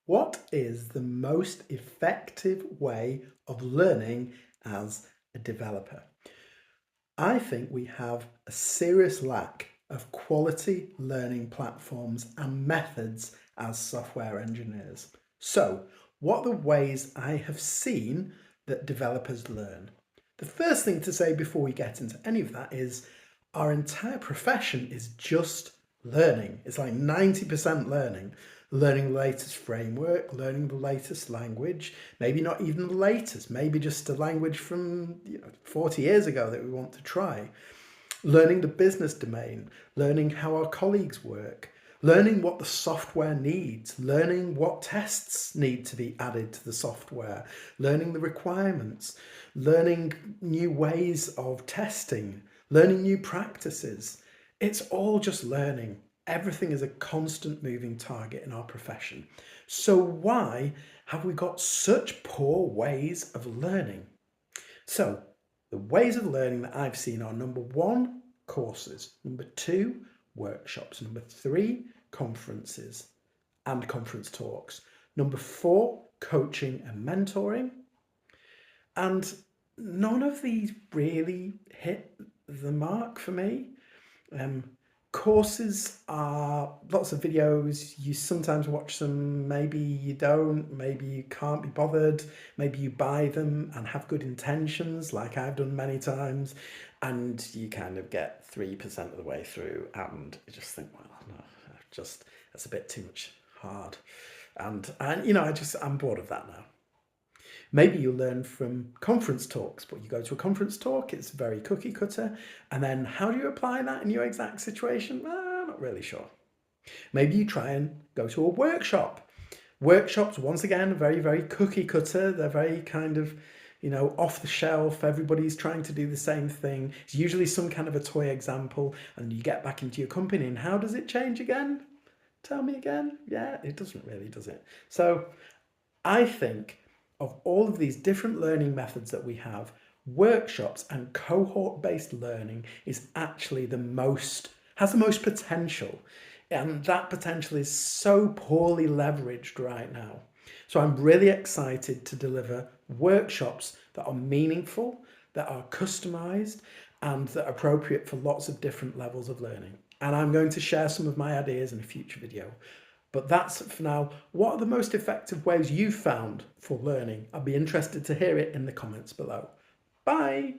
What is the most effective way of learning as a developer? I think we have a serious lack of quality learning platforms and methods as software engineers. So, what are the ways I have seen that developers learn? The first thing to say before we get into any of that is our entire profession is just learning. It's like 90% learning. Learning the latest framework, learning the latest language, maybe not even the latest, maybe just a language from 40 years ago that we want to try. Learning the business domain, learning how our colleagues work, learning what the software needs, learning what tests need to be added to the software, learning the requirements, learning new ways of testing, learning new practices. It's all just learning. Everything is a constant moving target in our profession. So why have we got such poor ways of learning? So the ways of learning that I've seen are number one, courses, number two, workshops, number three, conferences and conference talks, number four, coaching and mentoring. And none of these really hit the mark for me. Courses are lots of videos. You sometimes watch them, maybe you don't, maybe you can't be bothered, maybe you buy them and have good intentions, like I've done many times, and you kind of get 3% of the way through and you just think, well, no, that's a bit too much hard. And I'm bored of that now. Maybe you learn from conference talks, but you go to a conference talk, it's very cookie cutter. And then how do you apply that in your exact situation? Well, not really sure. Maybe you try and go to a workshop. Workshops, once again, very, very cookie cutter. They're very kind of, off the shelf. Everybody's trying to do the same thing. It's usually some kind of a toy example, and you get back into your company. And how does it change again? Tell me again. Yeah, it doesn't really, does it? So I think of all of these different learning methods that we have, workshops and cohort-based learning is actually has the most potential. And that potential is so poorly leveraged right now. So I'm really excited to deliver workshops that are meaningful, that are customized, and that are appropriate for lots of different levels of learning. And I'm going to share some of my ideas in a future video. But that's it for now. What are the most effective ways you've found for learning? I'd be interested to hear it in the comments below. Bye.